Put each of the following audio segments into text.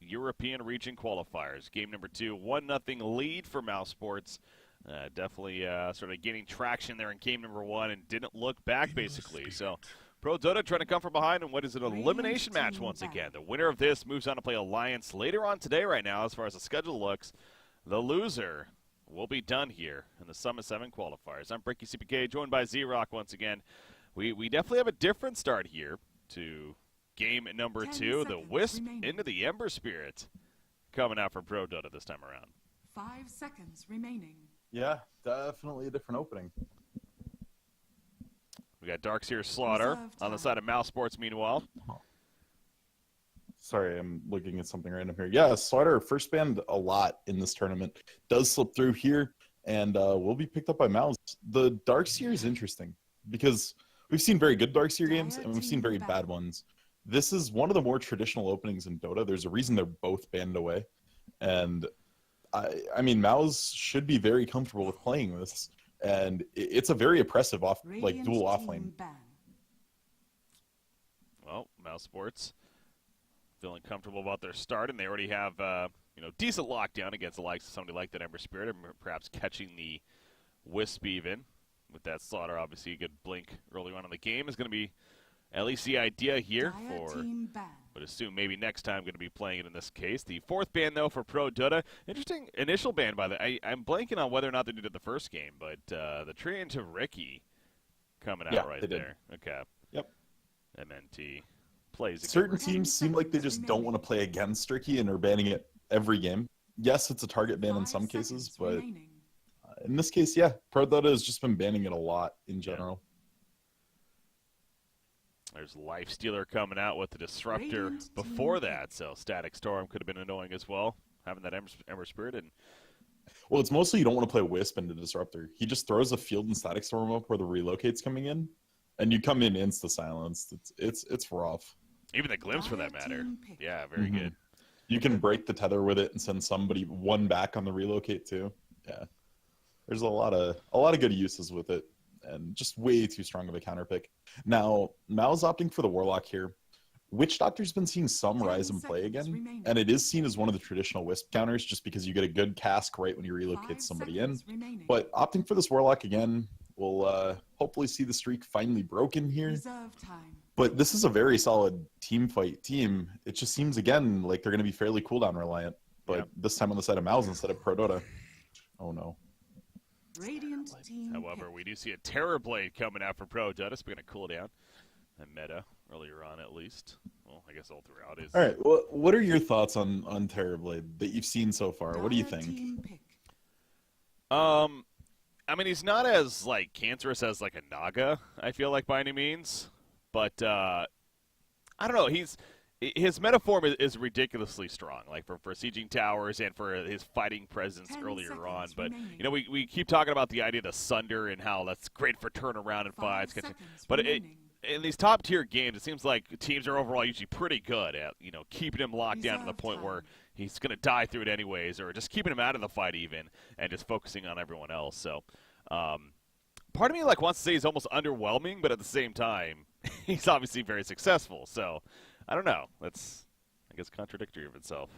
European region qualifiers. Game number 2, 1-0 lead for Mousesports. Definitely sort of gaining traction there in game number 1 and didn't look back, basically. So Prodota trying to come from behind in what is an elimination match once again. The winner of this moves on to play Alliance later on today right now as far as the schedule looks. The loser will be done here in the Summit 7 qualifiers. I'm Bricky CPK, joined by Z-Rock once again. We definitely have a different start here to game number 2. The Wisp into the Ember Spirit coming out from Prodota this time around. 5 seconds remaining. Yeah, definitely a different opening. We got Darkseer Slaughter on the side of Mousesports meanwhile. Sorry, I'm looking at something random here. Yeah, Slaughter first banned a lot in this tournament. Does slip through here and will be picked up by Mouz. The Darkseer is interesting because we've seen very good Darkseer games and we've seen very bad ones. This is one of the more traditional openings in Dota. There's a reason they're both banned away. And I mean, Mouz should be very comfortable with playing this. And it's a very oppressive dual offlane. Well, Mousesports feeling comfortable about their start, and they already have decent lockdown against the likes of somebody like that Ember Spirit, and perhaps catching the Wisp even. With that Slaughter, obviously a good blink early on in the game is going to be at least the idea here but assume maybe next time going to be playing it in this case. The 4th ban, though, for Prodota. Interesting initial ban, by the way. I'm blanking on whether or not they did it the first game, but the tree into Ricky coming out right there. Okay. Yep. MNT plays again. Certain teams seem like they just don't want to play against Ricky and are banning it every game. Yes, it's a target ban in some cases, but in this case, yeah, Prodota has just been banning it a lot in general. There's Lifestealer coming out with the Disruptor before that, so Static Storm could have been annoying as well, having that Ember Spirit. And well, it's mostly you don't want to play Wisp into Disruptor. He just throws a field and Static Storm up where the relocate's coming in, and you come in insta-silenced. It's rough. Even the Glimpse, for that matter. Yeah, very good. You can break the tether with it and send somebody one back on the relocate too. Yeah, there's a lot of good uses with it. And just way too strong of a counter pick. Now, Mouz opting for the Warlock here. Witch Doctor's been seeing some rise in play again, and it is seen as one of the traditional Wisp counters just because you get a good cask right when you relocate somebody in. But opting for this Warlock again will hopefully see the streak finally broken here. But this is a very solid team fight team. It just seems, again, like they're going to be fairly cooldown reliant, but this time on the side of Mouz instead of Prodota. Oh, no. However, we do see a Terrorblade coming out for Prodota. Speaking of cooldown, and meta earlier on at least. Well, I guess all throughout is. All right. Well, what are your thoughts on Terrorblade that you've seen so far? What do you think? I mean, he's not as cancerous as a Naga, I feel like, by any means, but I don't know. His metaform is ridiculously strong, for sieging towers and for his fighting presence earlier on. But, we keep talking about the idea of the Sunder and how that's great for turnaround and fights. But in these top-tier games, it seems like teams are overall usually pretty good at, keeping him locked down to the point where he's going to die through it anyways, or just keeping him out of the fight even and just focusing on everyone else. So part of me wants to say he's almost underwhelming, but at the same time, he's obviously very successful. So I don't know. That's, I guess, contradictory of itself.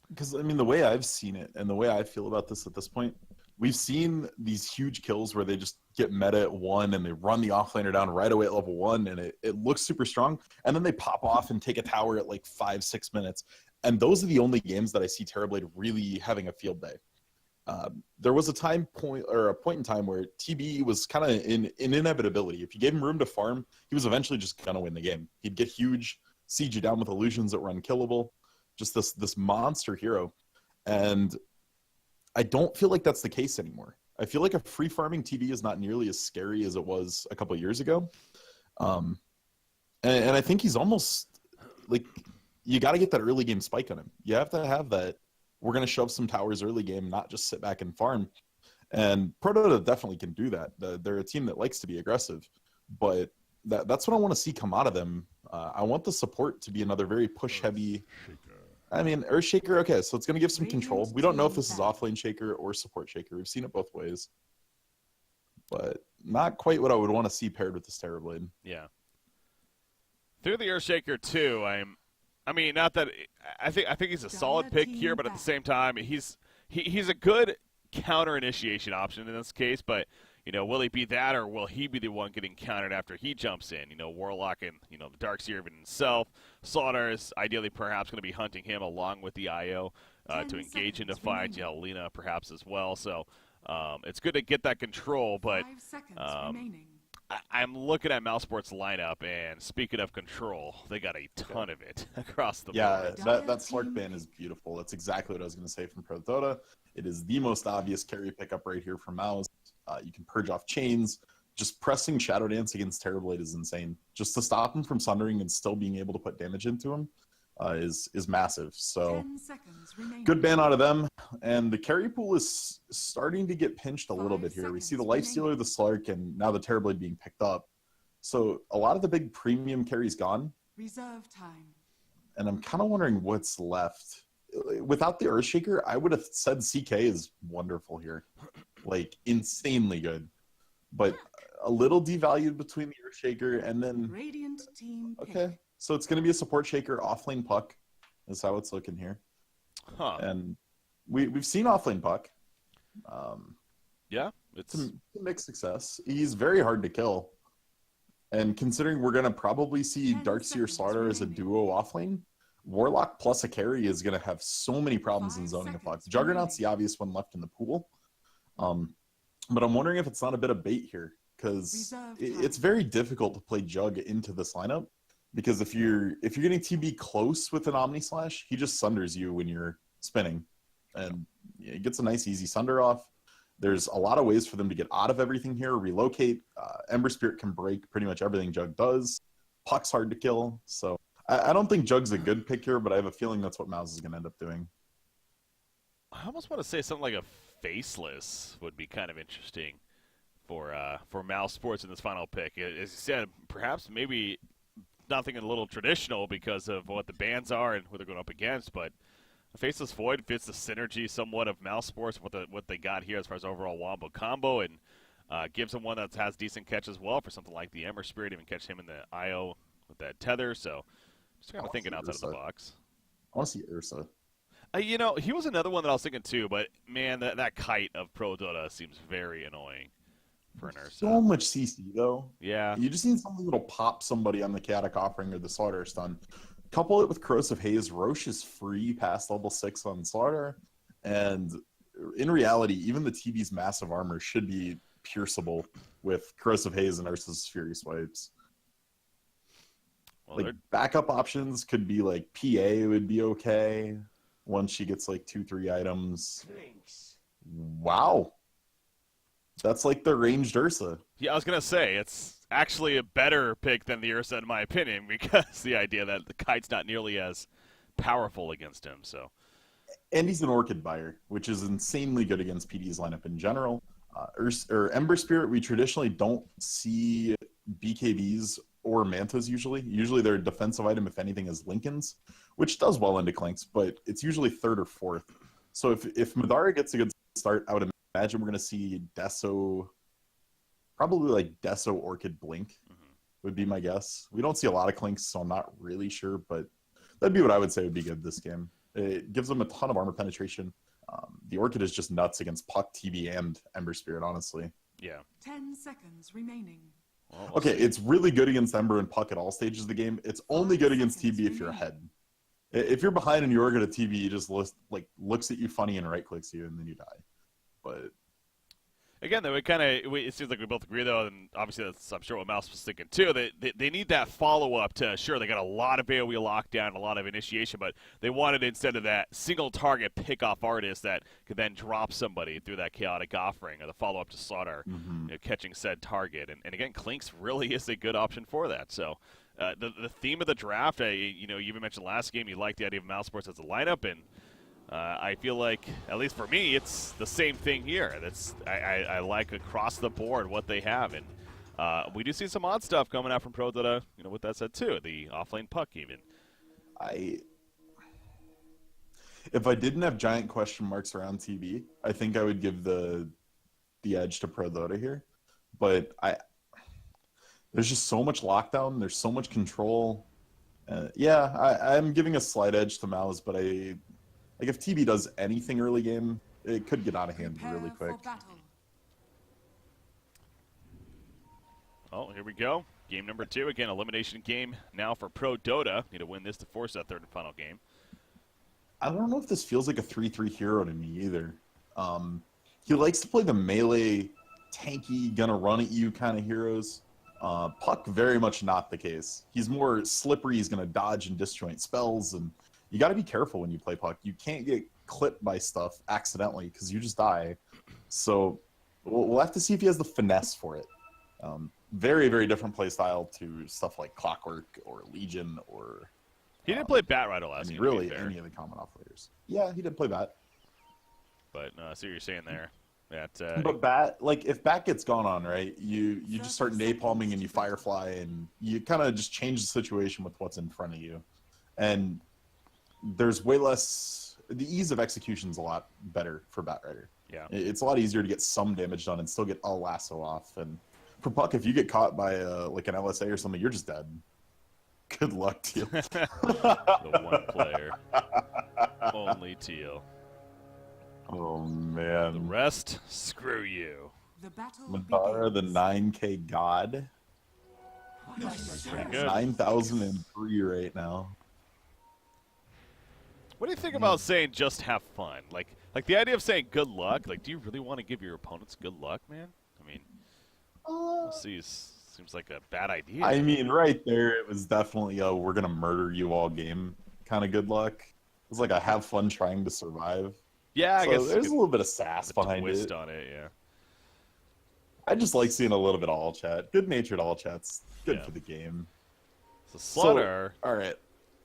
Because, I mean, the way I've seen it and the way I feel about this at this point, we've seen these huge kills where they just get meta at 1 and they run the offlaner down right away at level 1 and it looks super strong. And then they pop off and take a tower at 5-6 minutes. And those are the only games that I see Terrorblade really having a field day. There was a point in time where TB was kind of in inevitability. If you gave him room to farm, he was eventually just going to win the game. He'd get huge, siege you down with illusions that were unkillable. Just this monster hero. And I don't feel like that's the case anymore. I feel like a free farming TB is not nearly as scary as it was a couple of years ago. And I think he's almost you got to get that early game spike on him. You have to have that. We're going to shove some towers early game, not just sit back and farm. And Prodota definitely can do that. They're a team that likes to be aggressive. But that's what I want to see come out of them. I want the support to be another very push-heavy. I mean, Earthshaker, okay, so it's going to give some control. We don't know if this is offlane Shaker or support Shaker. We've seen it both ways. But not quite what I would want to see paired with this Terrorblade. Yeah. Through the Earthshaker, too, I'm I mean, not that I think he's a solid Dire pick team here, but at the back. same time, he's a good counter initiation option in this case. But will he be that, or will he be the one getting countered after he jumps in? Warlock and the Darkseer even himself. Slaughter is ideally perhaps going to be hunting him along with the IO to 10 engage into seconds fights. remaining. Lena perhaps as well. So it's good to get that control, but 5 seconds um, remaining. I'm looking at Mousesports lineup, and speaking of control, they got a ton of it across the Yeah, board. that Slark ban is beautiful. That's exactly what I was going to say from Prodota. It is the most obvious carry pickup right here from Mouz. You can purge off chains. Just pressing Shadow Dance against Terrorblade is insane. Just to stop him from sundering and still being able to put damage into him is massive. So 10 seconds remaining. good ban out of them. And the carry pool is starting to get pinched a little 5 bit here. We see the seconds Lifestealer, remaining. the Slark, and now the Terrorblade being picked up. So a lot of the big premium carries gone. Reserve time. And I'm kind of wondering what's left. Without the Earthshaker, I would have said CK is wonderful here. Like, insanely good. But a little devalued between the Earthshaker and then... Radiant team pick. Okay, so it's going to be a support shaker, offlane puck. Is how it's looking here. Huh. And we've seen offlane puck. Yeah, it's It's a mixed success. He's very hard to kill. And considering we're going to probably see 10 Darkseer seconds Slaughter as a remaining. duo offlane, Warlock plus a carry is going to have so many problems in 5 zoning a puck. seconds Juggernaut's the remaining. obvious one left in the pool. But I'm wondering if it's not a bit of bait here, because Reserve it's time. very difficult to play Jug into this lineup. Because if you're getting TB close with an Omni Slash, he just sunders you when you're spinning. And he gets a nice easy sunder off. There's a lot of ways for them to get out of everything here. Relocate. Ember Spirit can break pretty much everything Jug does. Puck's hard to kill. So I don't think Jug's a good pick here, but I have a feeling that's what Mouz is going to end up doing. I almost want to say something like a faceless would be kind of interesting for Mousesports in this final pick. As you said, perhaps maybe nothing a little traditional because of what the bans are and who they're going up against, but a Faceless Void fits the synergy somewhat of Mousesports, what they got here as far as overall wombo combo, and gives them one that has decent catch as well for something like the Ember Spirit, even catch him in the IO with that tether. So just kind of thinking outside of the box. I want to see Ursa. He was another one that I was thinking too, but man, that kite of Pro Dota seems very annoying for an Ursa. So much CC though. Yeah. You just need something that'll pop somebody on the Chaotic Offering or the Slaughter stun. Couple it with Corrosive Haze. Roche is free past level 6 on Slaughter. And in reality, even the TB's massive armor should be pierceable with Corrosive Haze and Ursa's Fury Swipes. Well, Like backup options could be like PA would be okay once she gets like 2-3 items. Wow. That's like the ranged Ursa. yeah, I was gonna say it's actually a better pick than the Ursa in my opinion, because the idea that the kite's not nearly as powerful against him. So And he's an Orchid buyer, which is insanely good against PD's lineup in general. Ember Spirit, we traditionally don't see BKBs or Mantas usually. Usually their defensive item, if anything, is Lincoln's, which does well into Clinks, but it's usually third or fourth. So if Madara gets a good start, I would imagine we're going to see Deso, probably like Deso Orchid Blink would be my guess. We don't see a lot of Clinks, so I'm not really sure, but that'd be what I would say would be good this game. It gives them a ton of armor penetration. The Orchid is just nuts against Puck, TB, and Ember Spirit, honestly. yeah. 10 seconds remaining. Well, we'll Okay, see. it's really good against Ember and Puck at all stages of the game. It's only good against TB if you're ahead. If you're behind and you're good at TB, he just looks at you funny and right clicks you, and then you die. But Again, though, it seems like we both agree, though, and obviously that's, I'm sure what Mouse was thinking, too. They need that follow-up to, sure, they got a lot of AoE lockdown, a lot of initiation, but they wanted, instead of that single-target pick-off artist that could then drop somebody through that Chaotic Offering, or the follow-up to Slaughter, catching said target. And again, Clinks really is a good option for that. So the theme of the draft, you even mentioned last game, you liked the idea of Mousesports as a lineup, and I feel like, at least for me, it's the same thing here. I like across the board what they have, and we do see some odd stuff coming out from Pro Dota. With that said, too, the offlane puck even. if I didn't have giant question marks around TB, I think I would give the edge to Pro Dota here. But there's just so much lockdown. There's so much control. Yeah, I'm giving a slight edge to Mouz, but like if TB does anything early game, it could get out of hand really Prepare quick. for battle. Oh, here we go. Game number 2. Again, elimination game now for Prodota. Need to win this to force that third and final game. I don't know if this feels like a 3-3 hero to me either. He likes to play the melee, tanky, gonna run at you kind of heroes. Puck, very much not the case. He's more slippery, he's gonna dodge and disjoint spells, and you gotta be careful when you play Puck. You can't get clipped by stuff accidentally, because you just die. So we'll have to see if he has the finesse for it. Very, very different play style to stuff like Clockwork or Legion or... He didn't play Bat Rider last game, really, to be fair. any of the common operators. Yeah, he did play Bat. But I see what you're saying there. That, But Bat, like, if Bat gets gone on, right, you just start napalming and you Firefly, and you kind of just change the situation with what's in front of you. And there's way less... The ease of execution's a lot better for Bat Rider. yeah. It's a lot easier to get some damage done and still get a lasso off. And for Puck, if you get caught by like an LSA or something, you're just dead. Good luck, Teal. The one player. Only Teal. Oh, The man. rest, screw you. The battle Madara, the begins. 9K god. Pretty good. 9,003 right now. What do you think about saying just have fun? Like the idea of saying good luck, like do you really want to give your opponents good luck, man? I mean, we'll see. Seems like a bad idea. I mean, right there, it was definitely a we're going to murder you all game kind of good luck. It was like a have fun trying to survive. yeah, I So guess there's a a little bit of sass behind twist it. on it, yeah. I just like seeing a little bit of all chat. Good-natured all chat's good Yeah. for the game. So Slaughter, So, all right.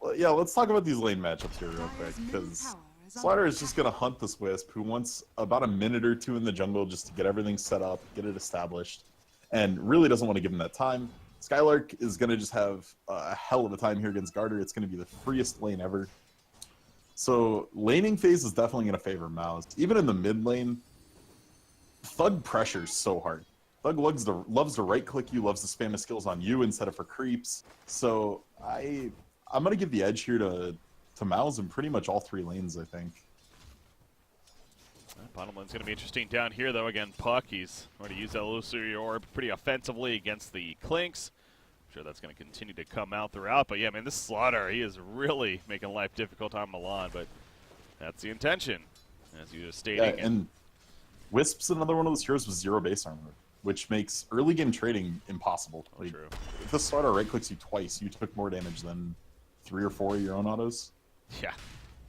Well, yeah, let's talk about these lane matchups here real quick, Dire's middle because tower is Slaughter under is just going to hunt this Wisp, who wants about a minute or two in the jungle just to get everything set up, get it established, and really doesn't want to give him that time. Skylark is going to just have a hell of a time here against Garter. It's going to be the freest lane ever. So laning phase is definitely going to favor Mouz. Even in the mid lane, Thug pressures so hard. Thug loves to right click you, loves to spam his skills on you instead of for creeps. So I'm going to give the edge here to Mouz in pretty much all 3 lanes, I think. bottom lane's going to be interesting down here, though. Again, Puck, he's going to use that illusory orb pretty offensively against the Clinks. I'm sure that's going to continue to come out throughout. But yeah, man, this Slaughter, he is really making life difficult on Milan, but that's the intention, as you were stating. Yeah, and Wisp's another one of those heroes with 0 base armor, which makes early game trading impossible. Like, true. if the Slaughter right clicks you twice, you took more damage than 3 or 4 of your own autos. Yeah,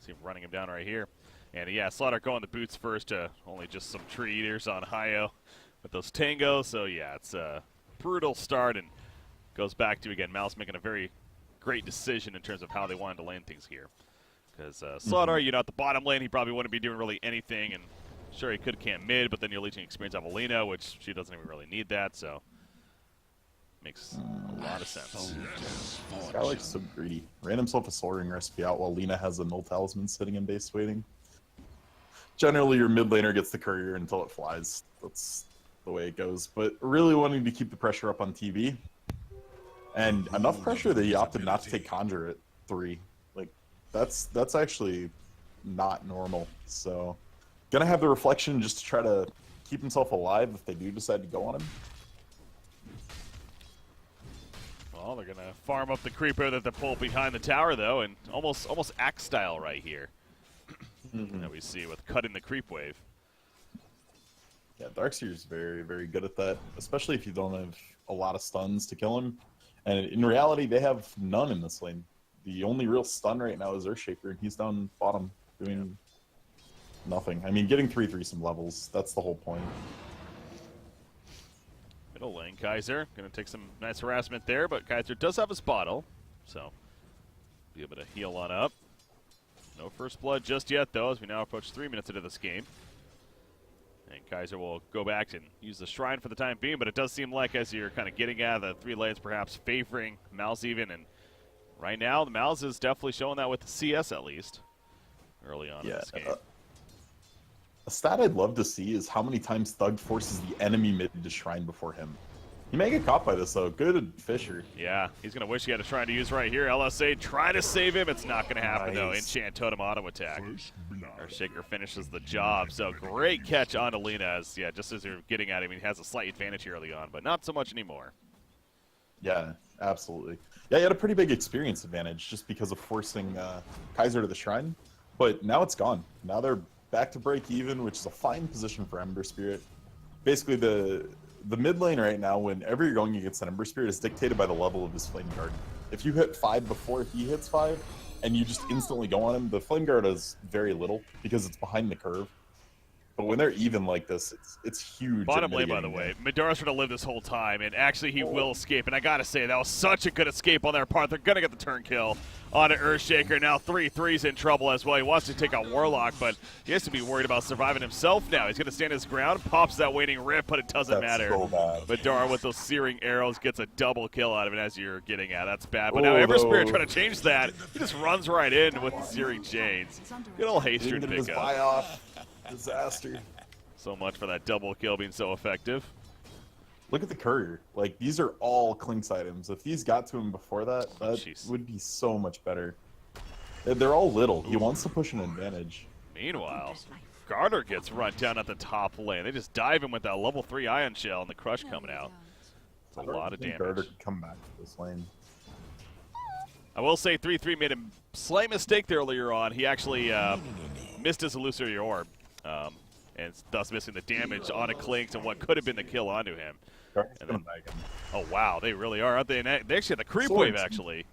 see him running him down right here. And yeah, Slaughter going the boots first to only just some tree eaters on Hio with those tangos. So yeah, it's a brutal start and goes back to, again, Mouse making a very great decision in terms of how they wanted to lane things here. Because Slaughter, you know, at the bottom lane, he probably wouldn't be doing really anything. And sure, he could camp mid, but then you're leeching experience off Alina, which she doesn't even really need that. So makes a lot of sense. Skylark's so greedy. Ran himself a Soul Ring recipe out while Lina has a Null Talisman sitting in base waiting. Generally, your mid laner gets the courier until it flies. That's the way it goes. But really wanting to keep the pressure up on TV. And enough pressure that he opted not to take Conjure at 3. Like, that's actually not normal. So, gonna have the reflection just to try to keep himself alive if they do decide to go on him. Well, they're gonna farm up the creeper that they pull behind the tower, though, and almost axe style right here. That we see with cutting the creep wave. Yeah, Darkseer's very, very good at that, especially if you don't have a lot of stuns to kill him. And in reality, they have none in this lane. The only real stun right now is Earthshaker, and he's down bottom doing nothing. I mean, getting 3-3 some levels, that's the whole point. Middle lane, Kaiser. Going to take some nice harassment there, but Kaiser does have his bottle, so be able to heal on up. No first blood just yet, though, as we now approach 3 minutes into this game. And Kaiser will go back and use the Shrine for the time being, but it does seem like, as you're kind of getting at, the 3 lanes perhaps favoring Mouse even. And right now, the Mouse is definitely showing that with the CS at least, early on in this game. A stat I'd love to see is how many times Thug forces the enemy mid to Shrine before him. He may get caught by this, though. Good Fisher. Yeah, he's going to wish he had a try to use right here. LSA try to save him. It's not going to happen, though. Nice. Enchant Totem auto attack. Earthshaker finishes the job. So great catch on Alina. As, yeah, just as you're getting at him, he has a slight advantage early on, but not so much anymore. Yeah, absolutely. Yeah, he had a pretty big experience advantage just because of forcing Kaiser to the Shrine. But now it's gone. Now they're back to break even, which is a fine position for Ember Spirit. Basically, the mid lane right now, whenever you're going against an Ember Spirit, is dictated by the level of his Flame Guard. If you hit 5 before he hits 5, and you just instantly go on him, the Flame Guard does very little because it's behind the curve. But when they're even like this, it's huge. Bottom lane, by the way. Midara's trying to live this whole time, and actually he will escape. And I gotta say, that was such a good escape on their part. They're gonna get the turn kill on an Earthshaker. Now 3-3's in trouble as well. He wants to take out Warlock, but he has to be worried about surviving himself now. He's gonna stand his ground, pops that waning rip, but it doesn't matter. So bad. Midara with those searing arrows gets a double kill out of it, as you're getting at. That's bad. But now Ember Spirit trying to change that. He just runs right in with the searing chains. Good old Haster to pick up. Buy off. Disaster. So much for that double kill being so effective. Look at the courier. Like, these are all Clink's items. If these got to him before that, that Jeez. would be so much better. They're all little. He wants to push an advantage. Meanwhile, Garter gets run down at the top lane. They just dive him with that level 3 Ion Shell and the Crush coming out. It's a lot of damage. Garter could come back to this lane. I will say 3-3 made a slight mistake there earlier on. He actually missed his Illusory Orb, and thus missing the damage onto Clinks and what could have been the kill onto him. Garter's And gonna then- bag him. Oh, wow, they really are, aren't they? And they actually had the creep Swords. wave, actually.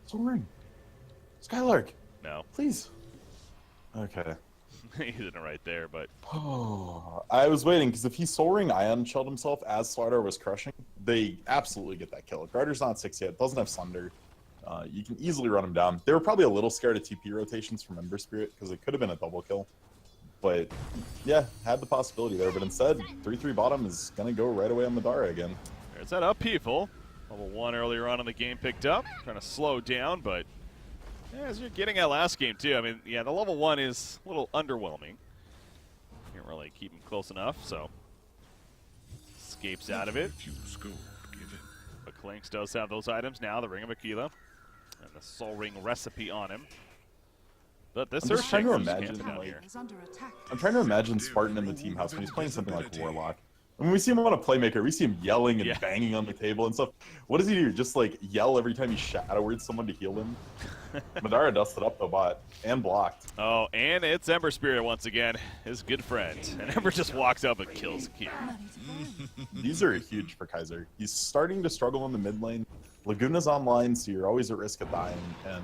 Soaring. Skylark, No, please. Okay. he didn't right there, but Oh, I was waiting because if he's soaring Ion shelled himself as Slardar was crushing, they absolutely get that kill. Garter's not 6 yet, doesn't have Sunder. You can easily run him down. They were probably a little scared of TP rotations from Ember Spirit because it could have been a double kill. But yeah, had the possibility there. But instead, 3-3 bottom is going to go right away on Midara again. there's that upheaval. Level 1 earlier on in the game picked up. Trying to slow down, but yeah, as you're getting at last game, too. I mean, yeah, the level 1 is a little underwhelming. Can't really keep him close enough, so escapes out of it. But Clinks does have those items now, the Ring of Aquila and the Soul Ring recipe on him. But this I'm just trying to Earthshaker's imagine, camping out like- here. Is under attack. I'm trying to imagine Spartan in the team house when he's playing something like Warlock. When we see him on a playmaker, we see him yelling and Yeah. banging on the table and stuff. What does he do? Just like yell every time he shadow words someone to heal him? Madara dusted up the bot and blocked. Oh, and it's Ember Spirit once again, his good friend. And Ember just walks up and kills Q. These are huge for Kaiser. He's starting to struggle in the mid lane. Laguna's online, so you're always at risk of dying, and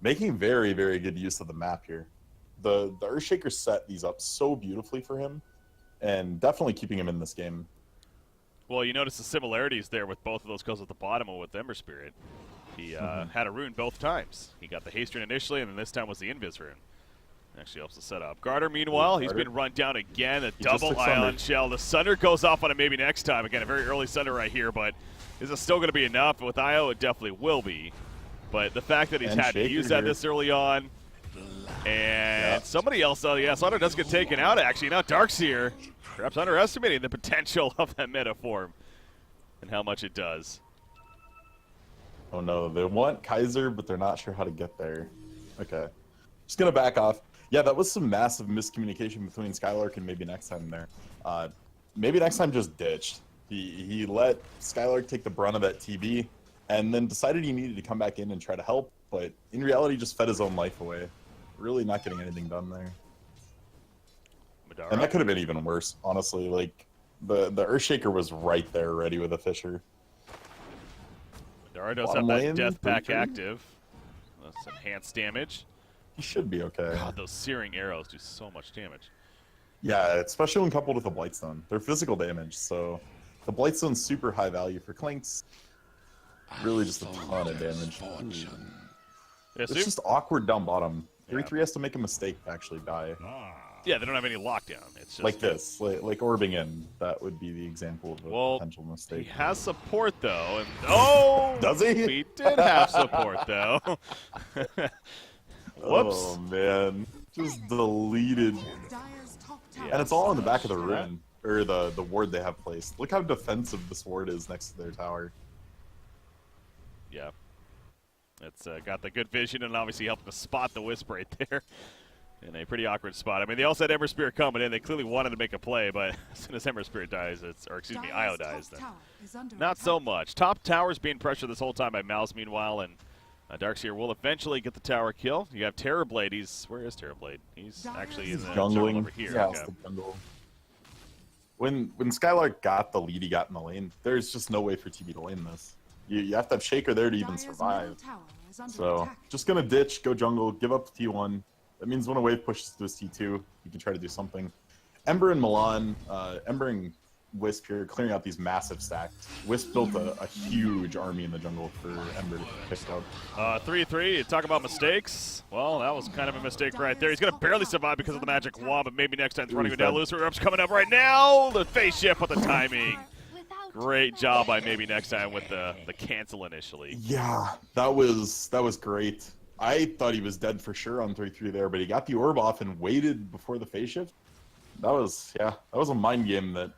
making very, very good use of the map here. The Earthshaker set these up so beautifully for him, and definitely keeping him in this game. Well, you notice the similarities there with both of those kills at the bottom and with Ember Spirit. He had a rune both times. He got the haste rune initially, and then this time was the invis rune. Actually helps the setup. Garter, meanwhile, he's been run down again. A just double took Ion Sunder. Shell. The Sunder goes off on him maybe next time. Again, a very early Sunder right here, but is it still going to be enough? With IO, it definitely will be. But the fact that he's And had to Shaker use that here. this early on, and somebody else, yeah, Sunder does get taken out, actually. Now Darkseer, perhaps underestimating the potential of that meta form and how much it does. Oh no, they want Kaiser, but they're not sure how to get there. Okay. Just gonna back off. Yeah, that was some massive miscommunication between Skylark and maybe next time there. Maybe next time just ditched. He let Skylark take the brunt of that TB, and then decided he needed to come back in and try to help, but in reality just fed his own life away. Really not getting anything done there. Madara. And that could have been even worse, honestly. Like, the Earthshaker was right there ready with a Fisher. Madara does Bottom have that lane, death pack 3-3. active. That's enhanced damage. He should be okay. God, those searing arrows do so much damage. Yeah, especially when coupled with a Blightstone. They're physical damage, so the Blightstone's super high value for Clinks. Really just a ton of damage. Yeah, It's just awkward down bottom. 3-3 has to make a mistake to actually die. yeah, they don't have any lockdown. It's just Like this, like orbing in. That would be the example of a Well, potential He mistake. has support though, and oh, Does he? He did have support though. Whoops. Oh man, just deleted. Dyer's top tower. And it's all in the back of the rune. or the ward they have placed. Look how defensive this ward is next to their tower. Yeah. It's got the good vision and obviously helped to spot the Wisp right there in a pretty awkward spot. I mean, they also had Ember Spirit coming in. They clearly wanted to make a play, but as soon as Ember Spirit dies, Io dies, then not so much. Top tower's being pressured this whole time by Mouz, meanwhile, and Darkseer will eventually get the tower kill. You have Terrorblade. Where is Terrorblade? He's actually in the jungle over here. Yeah, okay. it's the jungle. When Skylark got the lead he got in the lane, there's just no way for TB to lane this. You have to have Shaker there to even survive. So just gonna ditch, go jungle, give up the T1. That means when a wave pushes to his T2, you can try to do something. Ember and Milan, Ember and Wisp here clearing out these massive stacks. Wisp built a huge army in the jungle for Ember to pick up. 3-3, you talk about mistakes. Well, that was kind of a mistake right there. He's going to barely survive because of the magic wand, but maybe next time it's running down. Loser Up's coming up right now. The face shift with the timing. Great job by maybe next time with the cancel initially. Yeah, that was great. I thought he was dead for sure on 3-3 there, but he got the orb off and waited before the phase shift. That was a mind game that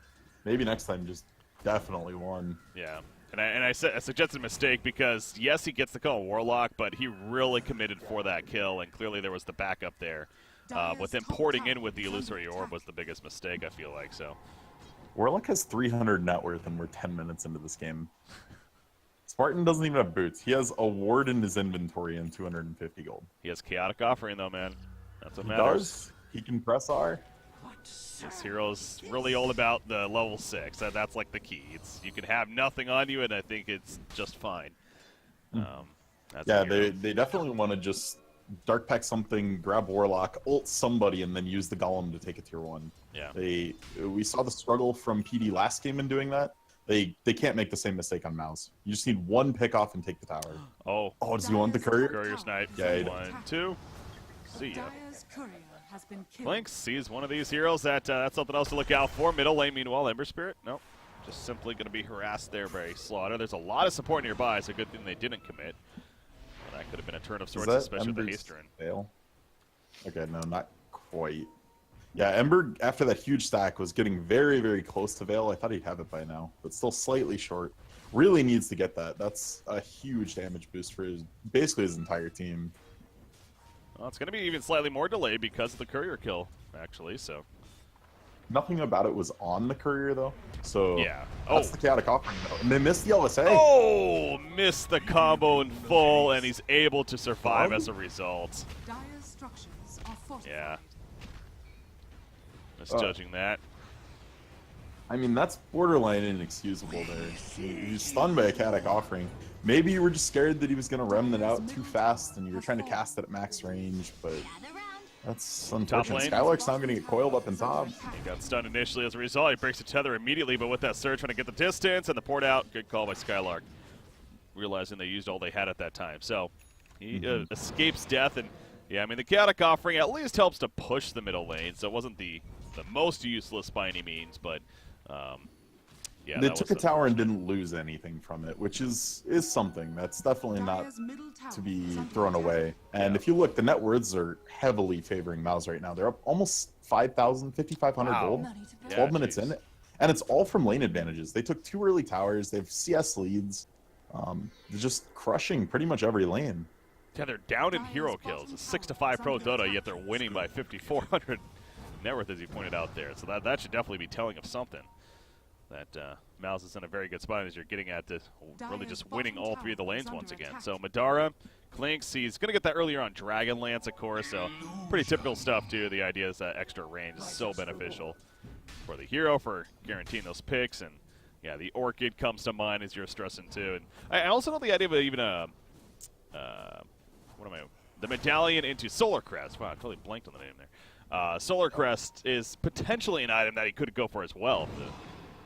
maybe next time just definitely won. Yeah, and I suggested a mistake because yes, he gets the call Warlock, but he really committed for that kill, and clearly there was the backup there. With him porting in with the illusory orb was the biggest mistake, I feel like. So Warlock has 300 net worth, and we're 10 minutes into this game. Spartan doesn't even have boots. He has a ward in his inventory and 250 gold. He has chaotic offering though, man. That's what He matters. does. He can press R. This hero's really all about the level 6. That's like the key. You can have nothing on you, and I think it's just fine. Yeah, they definitely want to just Dark Pack something, grab Warlock, ult somebody, and then use the Golem to take a tier 1. Yeah. We saw the struggle from PD last game in doing that. They can't make the same mistake on Mouz. You just need one pick off and take the tower. Oh, does he want the courier? Courier snipe. Yeah, 1, 2. See ya. Has been killed. Lynx sees one of these heroes. That's something else to look out for. Middle lane, meanwhile, Ember Spirit. Nope. Just simply going to be harassed there by Slaughter. There's a lot of support nearby. It's a good thing they didn't commit. Well, that could have been a turn of sorts, especially with the haste turn. Fail? Okay, no, not quite. Yeah, Ember, after that huge stack, was getting very, very close to Veil. I thought he'd have it by now, but still slightly short. Really needs to get that. That's a huge damage boost for basically his entire team. Well, it's going to be even slightly more delayed because of the courier kill, actually. So nothing about it was on the courier though. So yeah, that's the chaotic offering though. And they missed the LSA. Oh, missed the combo in full, and he's able to survive as a result. Dire's structures are fortified. Yeah. Misjudging that. I mean, that's borderline inexcusable there. He's stunned by a chaotic offering. Maybe you were just scared that he was going to remnant out too fast and you were trying to cast it at max range, but that's unfortunate. Skylark's now going to get coiled up in top. He got stunned initially as a result. He breaks the tether immediately, but with that surge trying to get the distance and the port out, good call by Skylark. Realizing they used all they had at that time. So he escapes death, and yeah, I mean, the chaotic offering at least helps to push the middle lane, so it wasn't the most useless by any means, but yeah, they took a tower and didn't lose anything from it, which is something that's definitely not to be thrown away. And if you look, the net worths are heavily favoring Mouz right now. They're up almost 5,000, 5,500 gold, 12 minutes in, and it's all from lane advantages. They took 2 early towers. They have CS leads. They're just crushing pretty much every lane. Yeah, they're down in hero kills. It's 6-5 Prodota, yet they're winning by 5,400 net worth, as you pointed out there. So that should definitely be telling of something. That Mouz is in a very good spot as you're getting at this, really just winning all 3 of the lanes once again. So Madara, Clinks, he's going to get that earlier on Dragonlance, of course, so pretty typical stuff, too. The idea is that extra range is so beneficial for the hero, for guaranteeing those picks, and yeah, the Orchid comes to mind as you're stressing, too. And I also know the idea of even the medallion into Solar Crest. Wow, I totally blanked on the name there. Solar Crest is potentially an item that he could go for as well.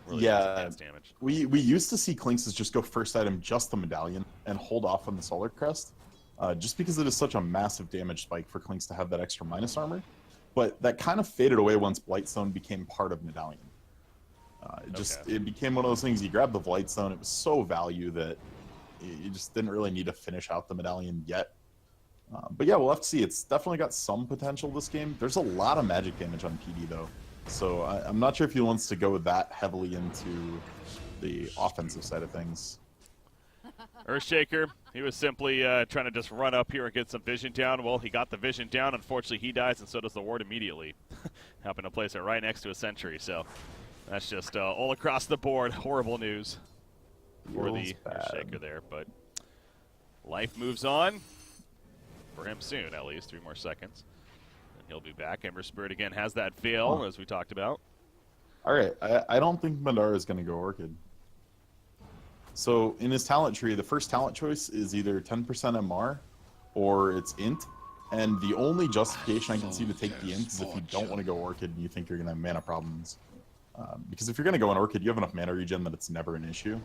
Really damage. We used to see Clinks just go first item, just the medallion, and hold off on the Solar Crest, just because it is such a massive damage spike for Clinks to have that extra minus armor. But that kind of faded away once Blightstone became part of medallion. It became one of those things. You grab the Blightstone, it was so value that you just didn't really need to finish out the medallion yet. But yeah, we'll have to see. It's definitely got some potential this game. There's a lot of magic damage on PD though. So I'm not sure if he wants to go that heavily into the offensive side of things. Earthshaker, he was simply trying to just run up here and get some vision down. Well, he got the vision down. Unfortunately, he dies, and so does the ward immediately. Happened to place it right next to a sentry, so that's just all across the board. Horrible news for the Earthshaker there, but life moves on. For him soon, at least. 3 more seconds. And he'll be back. Ember Spirit again has that veil, as we talked about. All right, I don't think Madara is going to go Orchid. So in his talent tree, the first talent choice is either 10% MR or it's Int. And the only justification I can see to take the Int is if you don't want to go Orchid and you think you're going to have mana problems. Because if you're going to go on Orchid, you have enough mana regen that it's never an issue.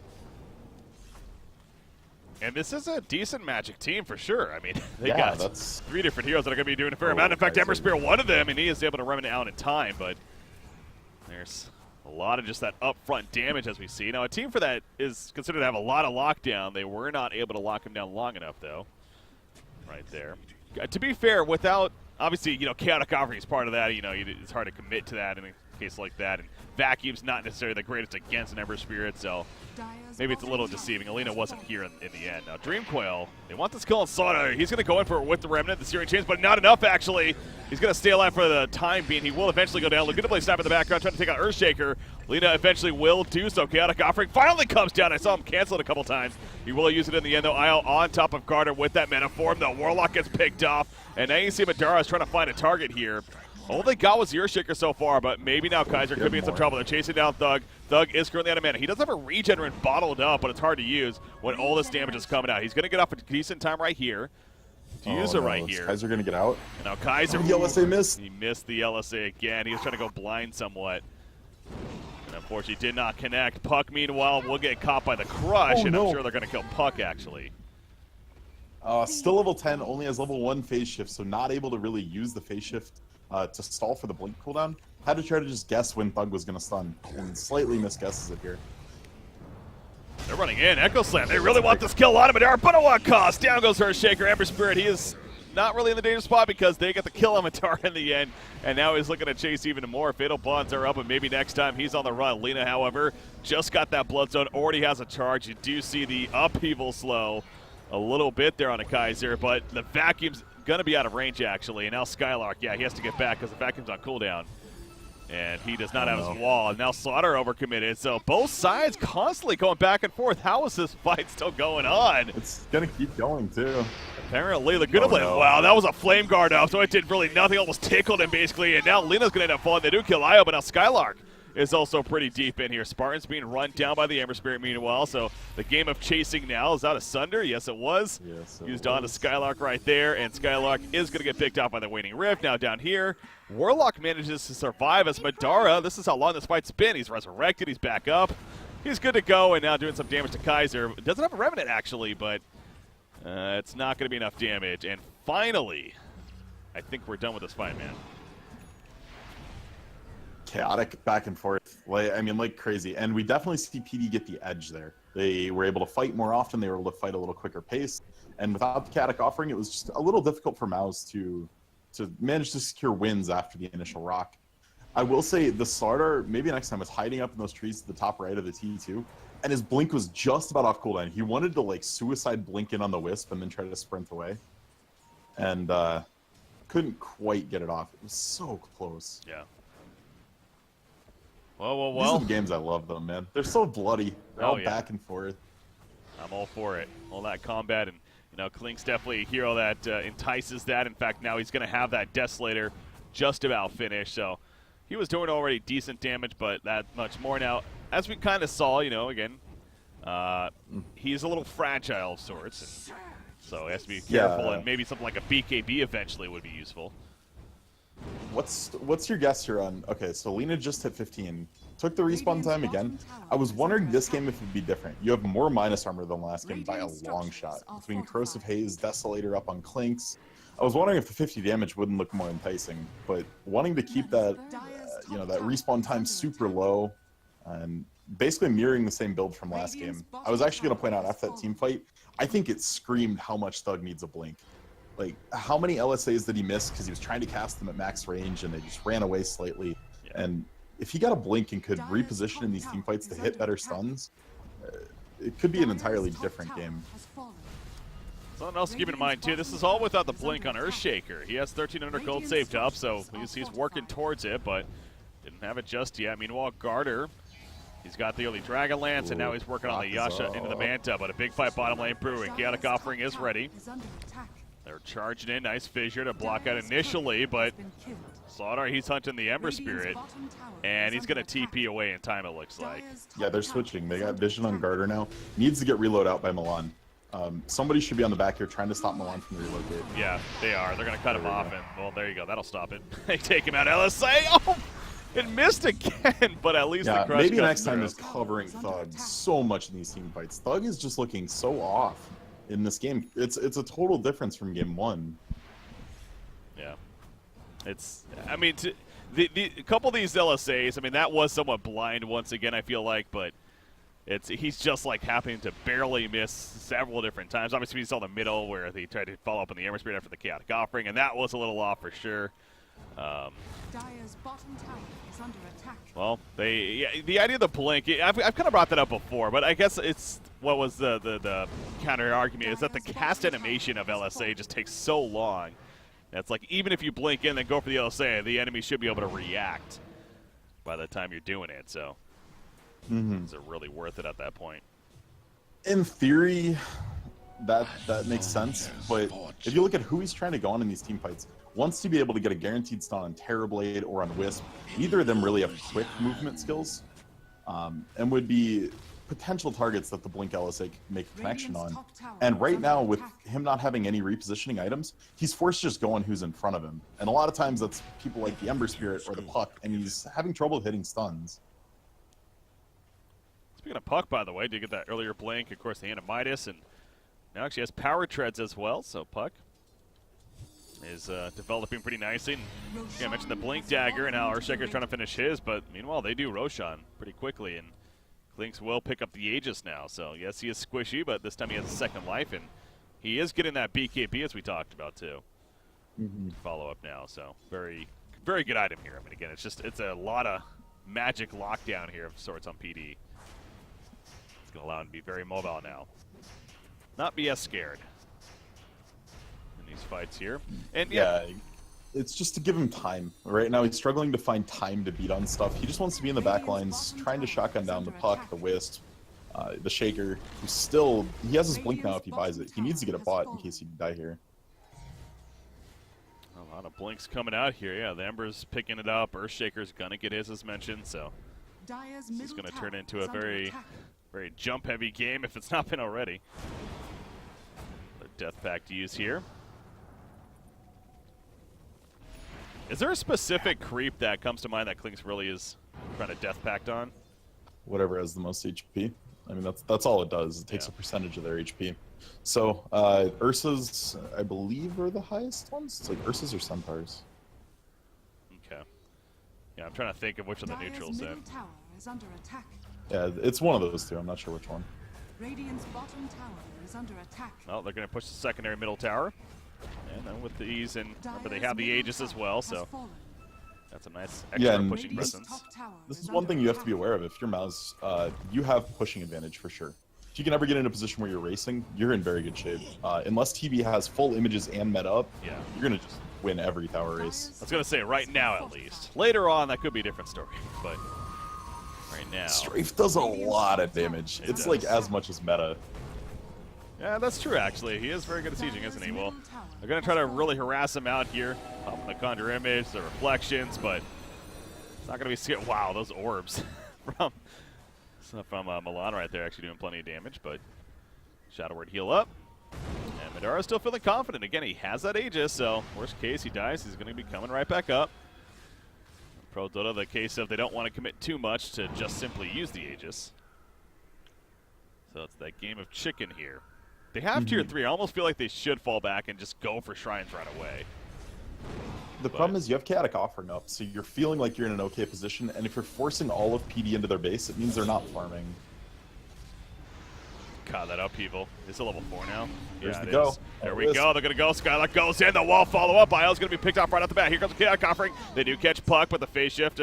And this is a decent Magic team for sure. I mean, they Yeah, got that's 3 different heroes that are going to be doing a fair amount. In fact, Ember Spear, one of them, and he is able to run it out in time, but there's a lot of just that upfront damage as we see. Now, a team for that is considered to have a lot of lockdown. They were not able to lock him down long enough, though. Right there. To be fair, without, obviously, Chaotic Offering is part of that. It's hard to commit to that in a case like that. And Vacuum's not necessarily the greatest against an Ember Spirit, so maybe it's a little deceiving. Alina wasn't here in the end. Now, Dreamcoil, they want this kill on Slaughter. He's going to go in for it with the Remnant, the Searing Chains, but not enough, actually. He's going to stay alive for the time being. He will eventually go down. Look at the play snap in the background, trying to take out Earthshaker. Lina eventually will do so. Chaotic Offering finally comes down. I saw him cancel it a couple times. He will use it in the end, though. Isle on top of Garter with that mana form. The Warlock gets picked off, and now you see Madara is trying to find a target here. All they got was the Earthshaker so far, but maybe now Kaiser could be in some trouble. They're chasing down Thug. Thug is currently out of mana. He does have a regenerate bottled up, but it's hard to use when all this damage is coming out. He's going to get off a decent time right here. To use it right here. Kaiser going to get out? And now Kaiser. The LSA missed. He missed the LSA again. He was trying to go blind somewhat. And unfortunately did not connect. Puck, meanwhile, will get caught by the Crush, and I'm sure they're going to kill Puck, actually. Still level 10, only has level 1 phase shift, so not able to really use the phase shift to stall for the blink cooldown. Had to try to just guess when Thug was going to stun, and slightly misguesses it here. They're running in. Echo Slam. They really want this kill on him, but at what cost? Down goes Earthshaker. Ember Spirit, he is not really in the danger spot because they get the kill on Madara in the end, and now he's looking to chase even more. Fatal Bonds are up, and maybe next time he's on the run. Lina, however, just got that Blood Zone, already has a charge. You do see the upheaval slow a little bit there on a Kaiser, but the Vacuum's going to be out of range, actually. And now Skylark, yeah, he has to get back because the Vacuum's on cooldown. And he does not have his wall. And now Slaughter overcommitted. So both sides constantly going back and forth. How is this fight still going on? It's going to keep going, too. Apparently, wow, that was a Flame Guard up, so it did really nothing. Almost tickled him, basically. And now Lina's going to end up falling. They do kill Io, but now Skylark is also pretty deep in here. Spartan's being run down by the Ember Spirit meanwhile, so the game of chasing now is out of Sunder. Yes, it was. Yes, Used on to Skylark right there, and Skylark is going to get picked off by the Waning Rift. Now down here, Warlock manages to survive as Madara. This is how long this fight's been. He's resurrected. He's back up. He's good to go, and now doing some damage to Kaiser. Doesn't have a Revenant, actually, but it's not going to be enough damage. And finally, I think we're done with this fight, man. Chaotic back and forth, like crazy. And we definitely see PD get the edge there. They were able to fight more often. They were able to fight a little quicker pace. And without the Chaotic Offering, it was just a little difficult for Mouz to manage to secure wins after the initial rock. I will say the Slaughter, maybe next time, was hiding up in those trees at the top right of the T2. And his blink was just about off cooldown. He wanted to suicide blink in on the Wisp and then try to sprint away. And couldn't quite get it off. It was so close. Yeah. Well. These are the games I love, though, man. They're so bloody. They're all back and forth. I'm all for it. All that combat, and Klink's definitely a hero that entices that. In fact, now he's going to have that Desolator just about finished. So he was doing already decent damage, but that much more now. As we kind of saw, again, he's a little fragile of sorts, and so he has to be careful. And maybe something like a BKB eventually would be useful. What's your guess here on? Okay, so Lina just hit 15. Took the respawn time again. I was wondering this game if it would be different. You have more minus armor than last game by a long shot. Between Corrosive Haze, Desolator up on Clinks. I was wondering if the 50 damage wouldn't look more enticing, but wanting to keep that, that respawn time super low, and basically mirroring the same build from last game. I was actually going to point out after that team fight, I think it screamed how much Thug needs a blink. How many LSAs did he miss because he was trying to cast them at max range and they just ran away slightly? And if he got a blink and could reposition in these team fights to hit better stuns, it could be an entirely different game. Something else to keep in mind, too, this is all without the blink on Earthshaker. He has 1,300 gold saved up, so he's working towards it, but didn't have it just yet. Meanwhile, Garter, he's got the early Dragon Lance, and now he's working on the Yasha into the Manta, but a big fight bottom lane brewing. Chaotic Offering is ready. They're charging in. Nice fissure to block out initially, but Slaughter, he's hunting the Ember Spirit, and he's going to TP away in time, it looks like. Yeah, they're switching. They got vision on Garter now. Needs to get reload out by Milan. Somebody should be on the back here trying to stop Milan from the relocate. Yeah, they are. They're going to cut him off, and, well, there you go. That'll stop it. They take him out. LSA, oh, it missed again, but at least the crush maybe next through. time is covering Thug so much in these team fights. Thug is just looking so off in this game. It's a total difference from game 1. Yeah. It's, I mean, a couple of these LSAs, I mean, that was somewhat blind once again, I feel like, but he's just like happening to barely miss several different times. Obviously, we saw the middle where he tried to follow up on the Ember Spirit after the Chaotic Offering, and that was a little off for sure. Dire's bottom tower is under attack. Well, the idea of the blink, I've kind of brought that up before, but I guess it's what was the counter argument is that the cast animation of LSA just takes so long. It's like even if you blink in and go for the LSA, the enemy should be able to react by the time you're doing it. So, is it really worth it at that point? In theory, that makes sense. But if you look at who he's trying to go on in these team fights, wants to be able to get a guaranteed stun on Terrorblade or on Wisp. Neither of them really have quick movement skills, and would be potential targets that the Blink LSA can make a connection on. And right now, with him not having any repositioning items, he's forced to just go on who's in front of him. And a lot of times that's people like the Ember Spirit or the Puck, and he's having trouble hitting stuns. Speaking of Puck, by the way, did get that earlier blink, of course, the Hand of Midas, and now actually has Power Treads as well, so Puck is developing pretty nicely. And, yeah, I mentioned the Blink Dagger, and now Earthshaker's trying to finish his, but meanwhile, they do Roshan pretty quickly, and Clinks will pick up the Aegis now. So, yes, he is squishy, but this time he has a second life, and he is getting that BKB as we talked about, too. Follow up now, so very, very good item here. I mean, again, it's a lot of magic lockdown here of sorts on PD. It's going to allow him to be very mobile now. Not be as scared in these fights here. And yeah, it's just to give him time. Right now he's struggling to find time to beat on stuff. He just wants to be in the back lines, trying to shotgun down the Puck, the Wisp, the Shaker, who's still, he has his blink now if he buys it. He needs to get a bot in case he can die here. A lot of blinks coming out here. Yeah, the Ember's picking it up. Earthshaker's going to get his, as mentioned, so this is going to turn into a very jump-heavy game if it's not been already. Another Death Pact to use here. Is there a specific creep that comes to mind that Clinks really is trying to Death Pact on? Whatever has the most HP. I mean, that's all it does. It takes a percentage of their HP. So, Ursa's, I believe, are the highest ones. It's like Ursa's or Centaurs. Okay. Yeah, I'm trying to think of which of the neutrals then. Yeah, it's one of those two. I'm not sure which one. Radiant's bottom tower is under attack. Well, they're going to push the secondary middle tower. And then with the ease, and remember they have the Aegis as well, so that's a nice extra pushing presence. This is one thing you have to be aware of. If you're Mouz, you have pushing advantage for sure. If you can ever get in a position where you're racing, you're in very good shape. Unless TB has full images and meta up, you're going to just win every tower race. I was going to say, right now at least. Later on, that could be a different story, but right now. Strafe does a lot of damage. It's like as much as meta. Yeah, that's true, actually. He is very good at sieging, isn't he? Well, they're going to try to really harass him out here. Popping the Conjure Image, the Reflections, but it's not going to be scared. Wow, those orbs from Milan right there actually doing plenty of damage, but Shadow Word heal up. And Madara's still feeling confident. Again, he has that Aegis, so worst case, he dies. He's going to be coming right back up. Prodota, the case of they don't want to commit too much to just simply use the Aegis. So it's that game of chicken here. They have tier 3. I almost feel like they should fall back and just go for shrines right away. The problem is you have Chaotic Offering up, so you're feeling like you're in an okay position, and if you're forcing all of PD into their base, it means they're not farming. caught that up, people. Is it level 4 now? There's Yeah, the it go. is. There There we it is. go. They're going to go. Skylark goes in. The wall follow-up. Io's going to be picked off right off the bat. Here comes the chaotic offering. They do catch Puck, but the phase shift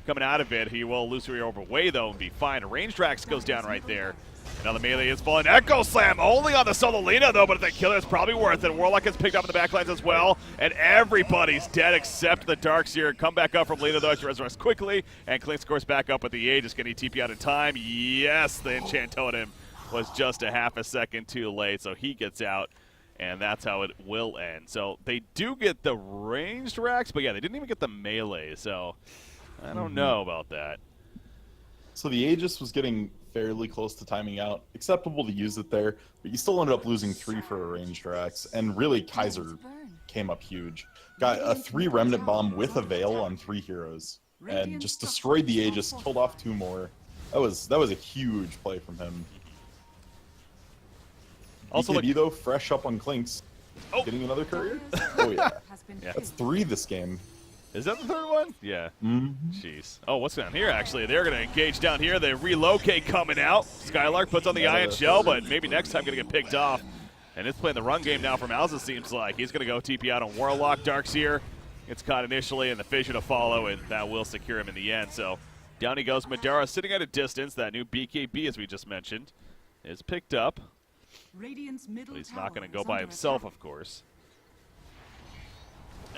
coming out of it. He will lose over way, though, and be fine. Range Drax goes down right there. Another melee is falling. Echo Slam only on the solo Lina, though, but if they kill it, it's probably worth it. Warlock gets picked up in the backlines as well, and everybody's dead except the Darkseer. Come back up from Lina, though, she resurrects quickly, and Klink scores back up with the A, just getting TP out in time. Yes, the Enchant Totem was just a half a second too late, so he gets out, and that's how it will end. So they do get the ranged racks, but yeah, they didn't even get the melee, so I don't know about that. So the Aegis was getting fairly close to timing out. Acceptable to use it there, but you still ended up losing 3 for a ranged Rax. And really, Kaiser came up huge. Got a 3 Remnant Bomb with a Veil on 3 heroes. And just destroyed the Aegis, killed off 2 more. That was a huge play from him. Also, BKB, though, fresh up on Klinks. Oh. Getting another courier? Oh, yeah. Yeah. That's 3 this game. Is that the third one? Yeah. Mm-hmm. Jeez. Oh, what's down here, actually? They're going to engage down here. They relocate coming out. Skylark puts on the Iron Shell, but maybe next time going to get picked off. And it's playing the run game now for Mouz, it seems like. He's going to go TP out on Warlock. Darkseer gets caught initially, and the Fissure to follow, and that will secure him in the end. So down he goes. Madara sitting at a distance. That new BKB, as we just mentioned, is picked up. But he's not going to go by himself, of course.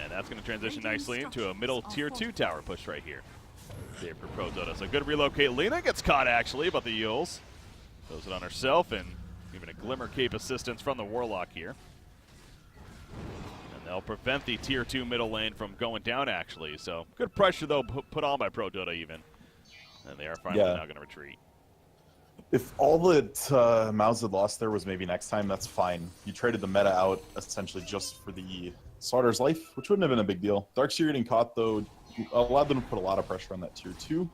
And that's going to transition nicely into a middle tier 2 tower push right here. There for Prodota. So good relocate. Lina gets caught actually, but the Yules throws it on herself, and even a Glimmer Cape assistance from the Warlock here. And they'll prevent the tier 2 middle lane from going down actually. So good pressure though put on by Prodota even. And they are finally now going to retreat. If all that Mouz had lost there was maybe next time, that's fine. You traded the meta out essentially just for the Slaughter's life, which wouldn't have been a big deal. Darkseer getting caught, though, allowed them to put a lot of pressure on that tier 2.